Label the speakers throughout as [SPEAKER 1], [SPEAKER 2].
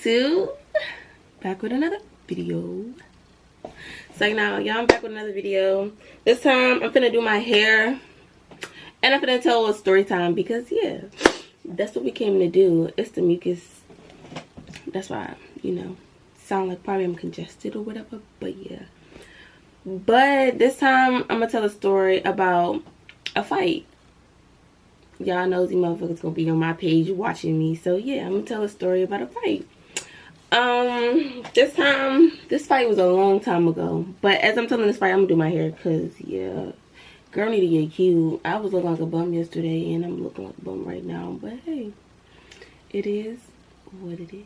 [SPEAKER 1] YouTube, back with another video. So now y'all, I'm back with another video. This time I'm finna do my hair and I'm finna tell a story time because yeah, that's what we came to do. It's the mucus, that's why, you know, sound like probably I'm congested or whatever, but yeah. But this time I'm gonna tell a story about a fight. Y'all nosy motherfuckers gonna be on my page watching me, so yeah, I'm gonna tell a story about a fight. This fight was a long time ago, but as I'm telling this fight, I'm gonna do my hair because yeah, girl need to get cute. I was looking like a bum yesterday and I'm looking like a bum right now, but hey, it is what it is.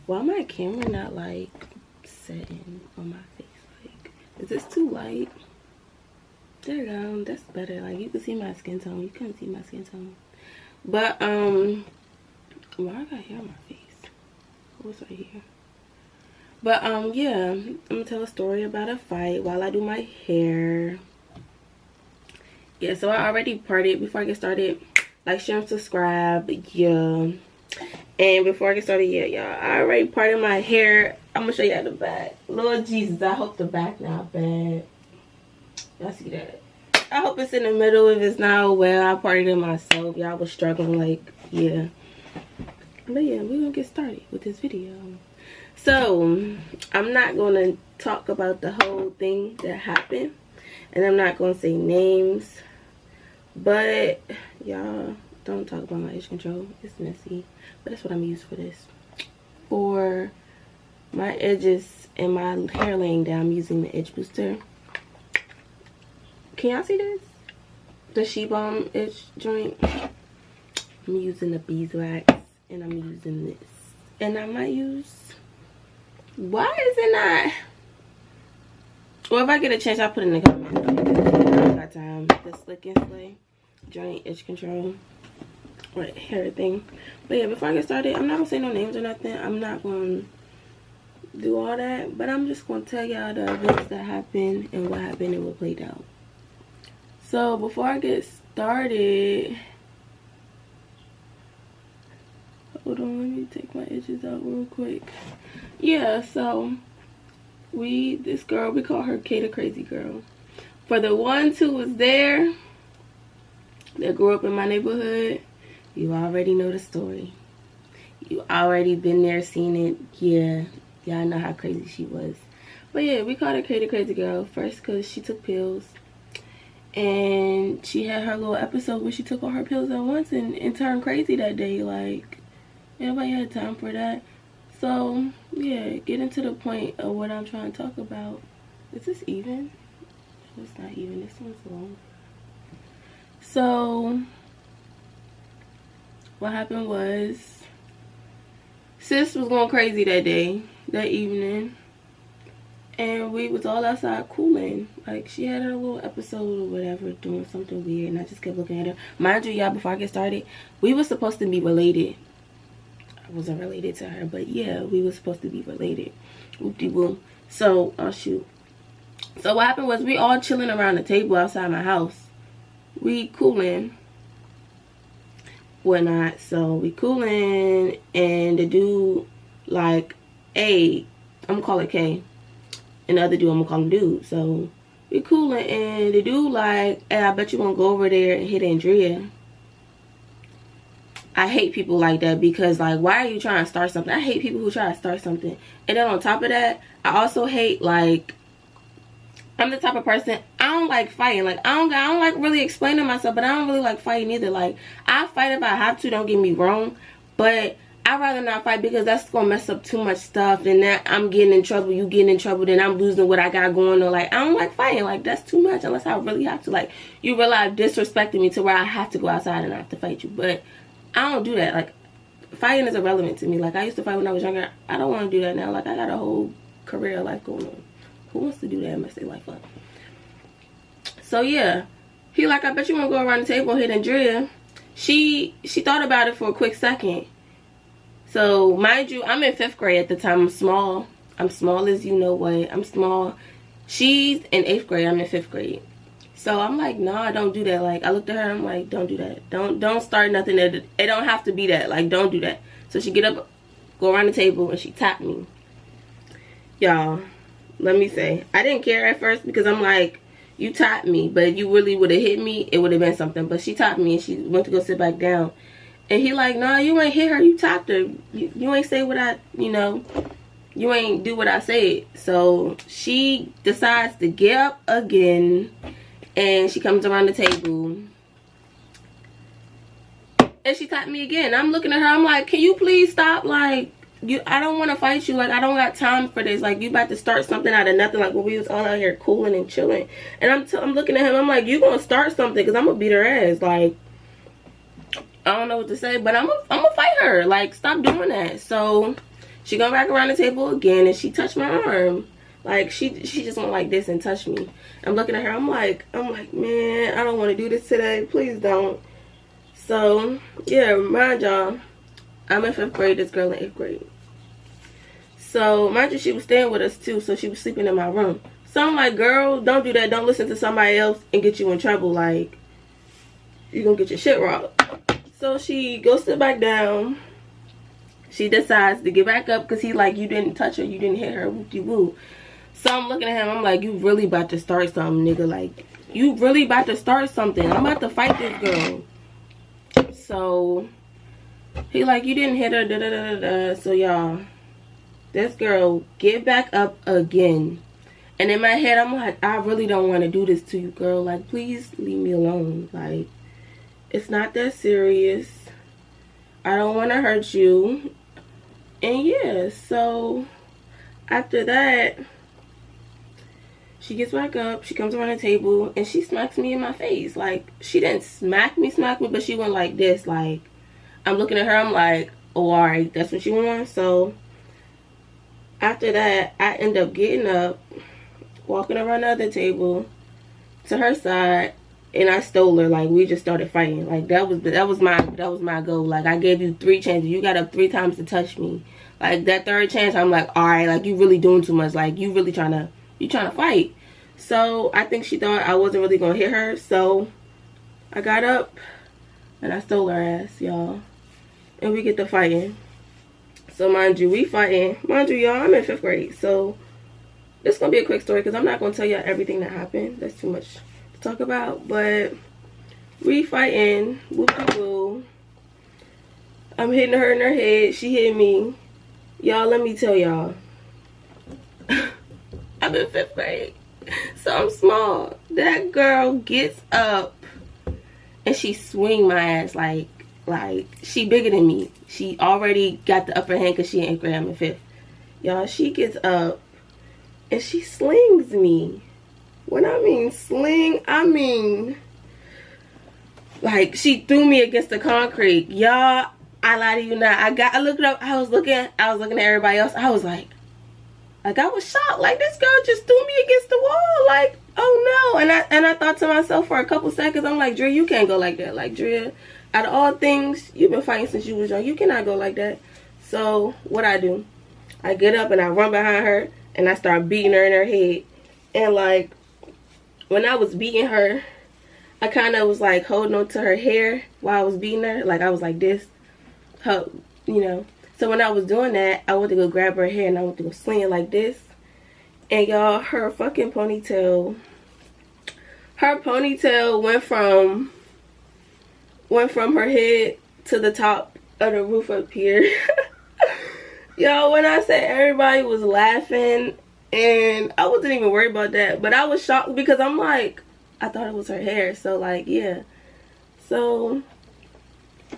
[SPEAKER 1] Why my camera not like setting on my face? Like, is this too light? There you go, that's better. Like, you can see my skin tone. You couldn't see my skin tone. But why I got hair on my face? What's right here? But yeah, I'm gonna tell a story about a fight while I do my hair. Yeah, so I already parted. Before I get started, like, share, and subscribe. Yeah. And before I get started, yeah, y'all, I already parted my hair. I'm gonna show y'all the back. Lord Jesus, I hope the back not bad. Y'all see that? I hope it's in the middle. If it's not, well, I parted it myself. Y'all was struggling, like, yeah. But yeah, we're gonna get started with this video. So I'm not gonna talk about the whole thing that happened, and I'm not gonna say names, but y'all don't talk about my edge control. It's messy, but that's what I'm used for this. For my edges and my hair laying down, I'm using the edge booster. Can y'all see this? The She Balm edge joint. I'm using the beeswax. And I'm using this. And I might use... Why is it not... Well, if I get a chance, I'll put it in the comments. I don't got time. The Slick and Slay joint edge control. Right, hair thing. But yeah, before I get started, I'm not going to say no names or nothing. I'm not going to do all that. But I'm just going to tell y'all the events that happened and what happened and what played out. So, before I get started... Hold on, let me take my edges out real quick. Yeah, so this girl, we call her Kay the Crazy Girl. For the ones who was there that grew up in my neighborhood, you already know the story. You already been there, seen it. Yeah, y'all know how crazy she was. But yeah, we called her Kay the Crazy Girl first because she took pills. And she had her little episode where she took all her pills at once and turned crazy that day. Like, nobody had time for that. So yeah, getting to the point of what I'm trying to talk about. Is this even? No, it's not even. This one's long. So what happened was, sis was going crazy that day, that evening, and we was all outside cooling. Like, she had her little episode or whatever, doing something weird, and I just kept looking at her. Mind you, y'all, before I get started, we were supposed to be related. I wasn't related to her, but yeah, we were supposed to be related. Whoop-de-whoop. So, oh shoot. So what happened was, we all chilling around the table outside my house. We cooling. Whatnot. So we cooling, and the dude, like, A, I'm gonna call it K. And the other dude, I'm gonna call him dude. So we cooling, and the dude like, hey, I bet you won't go over there and hit Andrea. I hate people like that because, like, why are you trying to start something? I hate people who try to start something. And then on top of that, I also hate, like, I'm the type of person, I don't like fighting. Like, I don't like really explaining myself, but I don't really like fighting either. Like, I fight if I have to, don't get me wrong, but I'd rather not fight because that's gonna mess up too much stuff, and that I'm getting in trouble, you getting in trouble, then I'm losing what I got going on. Like, I don't like fighting. Like, that's too much unless I really have to. Like, you realize disrespecting me to where I have to go outside and I have to fight you, but I don't do that. Like, fighting is irrelevant to me. Like, I used to fight when I was younger. I don't want to do that now. Like, I got a whole career life going on. Who wants to do that and mess their life up? So yeah, he like, I bet you won't go around the table and hit Andrea. She thought about it for a quick second. So mind you, I'm in 5th grade at the time. I'm small. I'm small as you know what. I'm small. She's in 8th grade. I'm in 5th grade. So I'm like, nah, don't do that. Like, I looked at her, I'm like, don't do that. Don't start nothing that, it don't have to be that. Like, don't do that. So she get up go around the table, and she tapped me. Y'all, let me say, I didn't care at first because I'm like, you tapped me, but if you really would have hit me, it would have been something. But she tapped me, and she went to go sit back down. And he like, nah, you ain't hit her, you tapped her. You ain't say what I, you know, you ain't do what I said. So she decides to get up again, and she comes around the table, and she tapped me again. I'm looking at her, I'm like, can you please stop? Like, I don't want to fight you. Like, I don't got time for this. Like, you about to start something out of nothing. Like, when we was all out here cooling and chilling. And I'm looking at him. I'm like, you gonna start something? Because I'm gonna beat her ass. Like, I don't know what to say. But I'm gonna fight her. Like, stop doing that. So, she go back around the table again. And she touched my arm. Like, she just went like this and touched me. I'm looking at her. I'm like, man, I don't want to do this today. Please don't. So, yeah, mind y'all, I'm in 5th grade, this girl in 8th grade. So, mind you, she was staying with us too, so she was sleeping in my room. So I'm like, girl, don't do that. Don't listen to somebody else and get you in trouble. Like, you're going to get your shit robbed. So she goes sit back down. She decides to get back up because he like, you didn't touch her. You didn't hit her. Whoop-de-woo. So I'm looking at him. I'm like, you really about to start something, nigga. Like, you really about to start something. I'm about to fight this girl. So he like, you didn't hit her, da da da da da. So y'all, this girl get back up again. And in my head, I'm like, I really don't want to do this to you, girl. Like, please leave me alone. Like, it's not that serious. I don't want to hurt you. And yeah, so after that, she gets back up, she comes around the table, and she smacks me in my face. Like, she didn't smack me, but she went like this. Like, I'm looking at her, I'm like, oh, alright, that's what you want? So, after that, I end up getting up, walking around the other table to her side, and I stole her. Like, we just started fighting. Like, that was my goal. Like, I gave you 3 chances. You got up 3 times to touch me. Like, that 3rd chance, I'm like, alright, like, you really doing too much. Like, you really trying to fight. So I think she thought I wasn't really gonna hit her. So I got up and I stole her ass, y'all. And we get to fighting. So mind you, we fighting. Mind you, y'all, I'm in 5th grade. So this is gonna be a quick story because I'm not gonna tell y'all everything that happened. That's too much to talk about. But we fighting, whoop-de-woo. I'm hitting her in her head. She hit me. Y'all, let me tell y'all. I'm in 5th grade, so I'm small. That girl gets up and she swing my ass like she bigger than me. She already got the upper hand because she in 8th grade. I'm in 5th. Y'all, she gets up and she slings me. When I mean sling, I mean like she threw me against the concrete. Y'all, I lie to you not. I looked up. I was looking at everybody else. I was like I was shocked. Like, this girl just threw me against the wall. Like, oh no. And I thought to myself for a couple seconds, I'm like, Drea, you can't go like that. Like, Drea, out of all things, you've been fighting since you was young. You cannot go like that. So what I do, I get up and I run behind her and I start beating her in her head. And like, when I was beating her, I kind of was like holding on to her hair while I was beating her. Like, I was like this, you know. So when I was doing that, I went to go grab her hair and I went to go sling it like this. And y'all, her fucking ponytail, went from her head to the top of the roof up here. Y'all, when I said everybody was laughing, and I wasn't even worried about that, but I was shocked because I'm like, I thought it was her hair. So like, yeah. So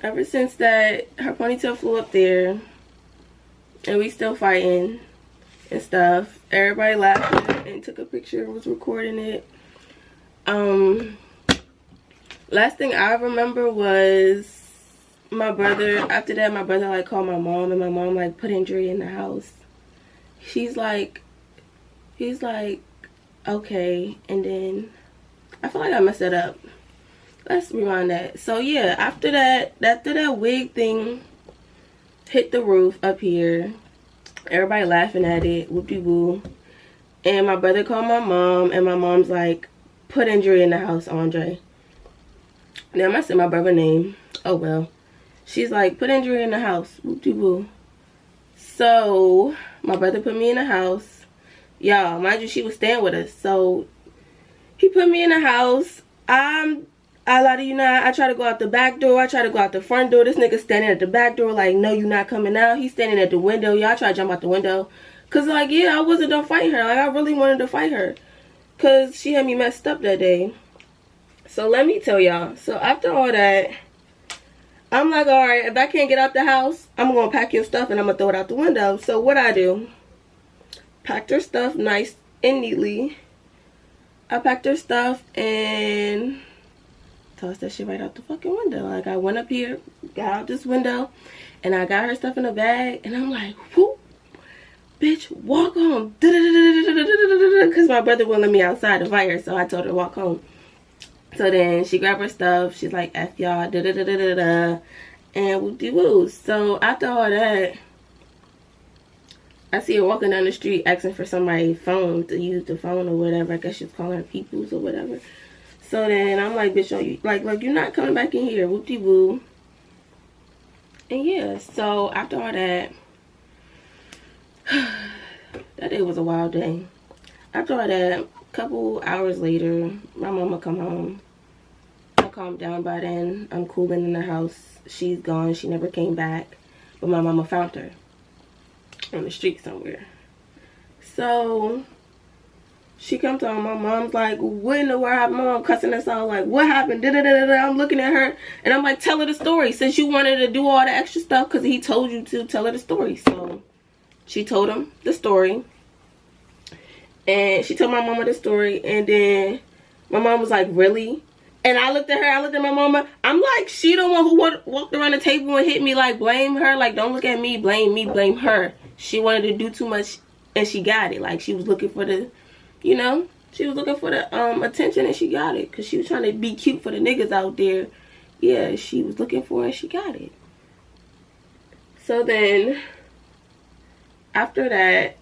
[SPEAKER 1] ever since that, her ponytail flew up there, and we still fighting and stuff. Everybody laughing and took a picture and was recording it. Last thing I remember was my brother. After that, my brother like called my mom, and my mom like put Drea in the house. He's like, okay, and then I feel like I messed it up. Let's rewind that. So yeah, after that wig thing hit the roof up here, everybody laughing at it, whoop-de-woo. And my brother called my mom, and my mom's like, put Drea in the house, Andre. Now I said my brother's name. Oh well. She's like, put Drea in the house, whoop-de-woo. So my brother put me in the house. Y'all, mind you, she was staying with us. So he put me in the house. I lie to you not. I try to go out the back door. I try to go out the front door. This nigga standing at the back door like, no, you not coming out. He's standing at the window. Y'all try to jump out the window. Because, like, yeah, I wasn't done fighting her. Like, I really wanted to fight her. Because she had me messed up that day. So, let me tell y'all. So, after all that, I'm like, all right, if I can't get out the house, I'm going to pack your stuff and I'm going to throw it out the window. So, what I do? Packed her stuff nice and neatly. I packed her stuff and tossed that shit right out the fucking window. Like, I went up here, got out this window, and I got her stuff in a bag, and I'm like, whoop, bitch, walk home. Because my brother wouldn't let me outside to fight her, so I told her to walk home. So then she grabbed her stuff. She's like, F y'all, and whoop-de-woo. So after all that, I see her walking down the street asking for somebody's phone to use the phone or whatever. I guess she was calling her peoples or whatever. So then I'm like, bitch, you like you're not coming back in here, whoop-de-woo. And yeah, so after all that, that day was a wild day. After all that, a couple hours later, my mama come home. I calmed down by then. I'm cooling in the house. She's gone. She never came back. But my mama found her on the street somewhere. So she comes home. My mom's like, what in the world happened? My mom cussing us out like, what happened? I'm looking at her and I'm like, tell her the story. Since you wanted to do all the extra stuff because he told you to, tell her the story. So she told him the story. And she told my mama the story. And then my mom was like, really? And I looked at her. I looked at my mama. I'm like, she the one who walked around the table and hit me. Like, blame her. Like, don't look at me. Blame me. Blame her. She wanted to do too much and she got it. Like, she was looking for the, you know, she was looking for the attention and she got it. Because she was trying to be cute for the niggas out there. Yeah, she was looking for it and she got it. So then, after that,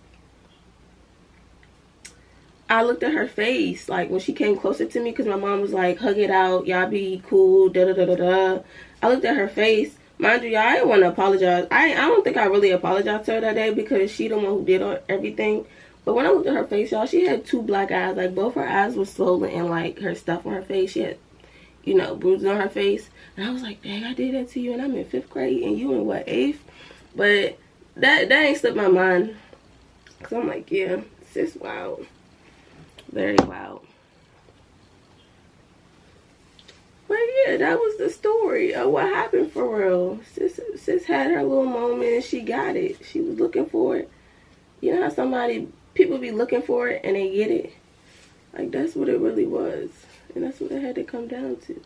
[SPEAKER 1] I looked at her face, like, when she came closer to me, because my mom was like, hug it out, y'all be cool, da-da-da-da-da. I looked at her face. Mind you, y'all, I didn't want to apologize. I don't think I really apologized to her that day, because she the one who did everything. But when I looked at her face, y'all, she had 2 black eyes. Like, both her eyes were swollen and, like, her stuff on her face. She had, you know, bruises on her face. And I was like, dang, I did that to you, and I'm in 5th grade, and you in, what, 8th? But that ain't slipped my mind. Because I'm like, yeah, sis, wow. Very wild. But yeah, that was the story of what happened for real. Sis had her little moment and she got it. She was looking for it. You know how people be looking for it and they get it? Like, that's what it really was. And that's what it had to come down to.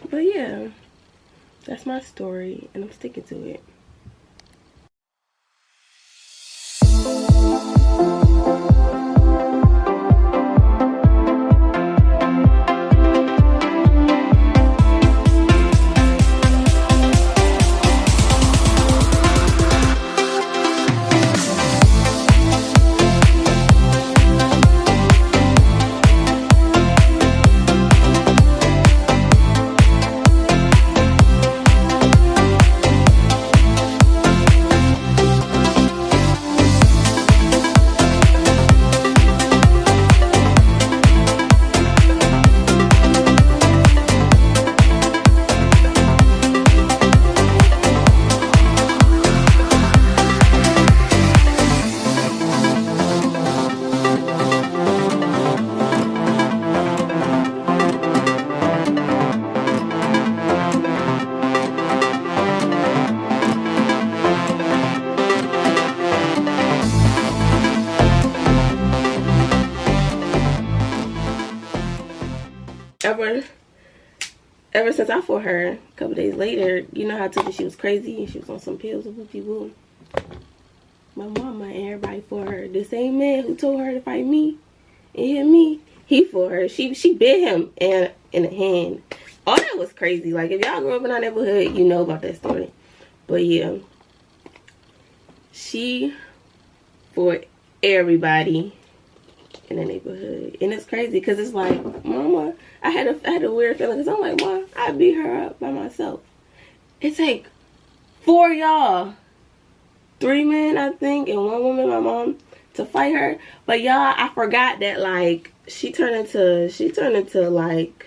[SPEAKER 1] But yeah, that's my story and I'm sticking to it. Ever since I fought her a couple days later, you know how I told you she was crazy and she was on some pills and whoopie-woo. My mama and everybody fought her. The same man who told her to fight me and hit me, he fought her. She bit him in the hand. All that was crazy. Like, if y'all grew up in our neighborhood, you know about that story. But yeah, she fought everybody in the neighborhood. And it's crazy because it's like, mama, I had a weird feeling because I'm like, mom, I beat her up by myself. It take 4 y'all, 3 men I think and 1 woman, my mom, to fight her. But y'all, I forgot that like she turned into like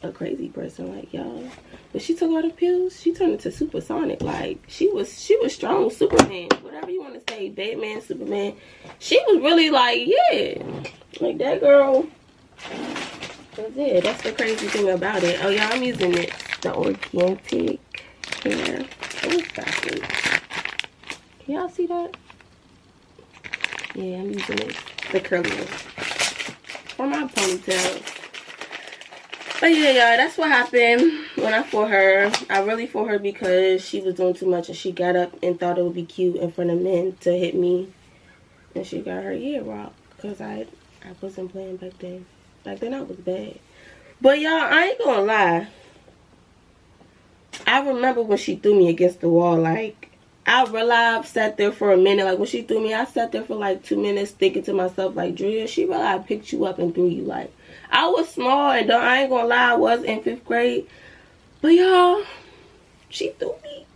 [SPEAKER 1] a crazy person, like y'all. But she took all the pills, she turned into supersonic. Like she was strong, Superman, whatever you want to say, Batman, Superman. She was really like, yeah, like that girl. That's it. That's the crazy thing about it. Oh y'all, I'm using it, the organic hair. What's that? Can y'all see that? Yeah, I'm using it, the curly one for my ponytail. But yeah, y'all, that's what happened when I fought her. I really fought her because she was doing too much and she got up and thought it would be cute in front of men to hit me. And she got her ear rocked because I wasn't playing back then. Back then I was bad. But y'all, I ain't gonna lie. I remember when she threw me against the wall. Like, I realized, sat there for a minute. Like, when she threw me, I sat there for like 2 minutes thinking to myself, like, Drea, she realized I picked you up and threw you. Like, I was small and I ain't gonna lie, I was in 5th grade. But y'all, she threw me.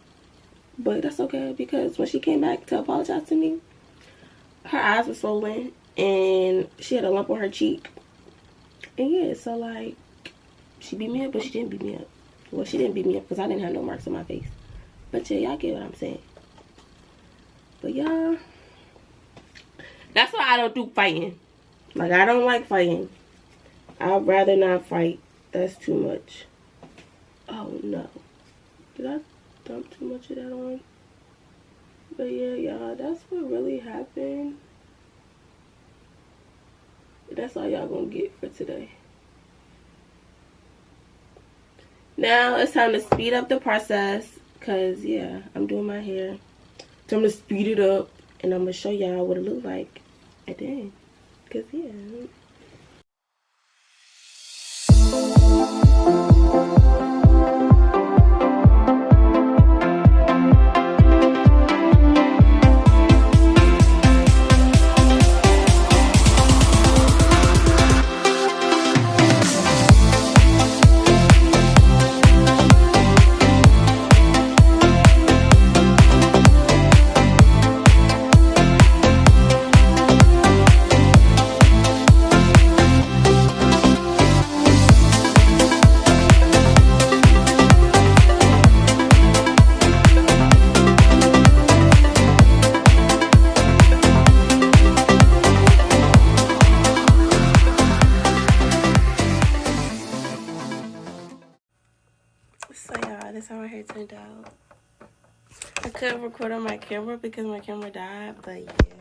[SPEAKER 1] But that's okay because when she came back to apologize to me, her eyes were swollen and she had a lump on her cheek. And yeah, so like, she beat me up, but she didn't beat me up. Well, she didn't beat me up because I didn't have no marks on my face. But yeah, y'all get what I'm saying. But y'all, that's why I don't do fighting. Like, I don't like fighting. I'd rather not fight. That's too much. Oh no. Did I dump too much of that on? But yeah, y'all, that's what really happened. That's all y'all gonna get for today. Now it's time to speed up the process. Cause yeah, I'm doing my hair. So I'm gonna speed it up and I'm gonna show y'all what it looks like at the end. Cause yeah. So y'all, that's how my hair turned out. I couldn't record on my camera because my camera died, but yeah.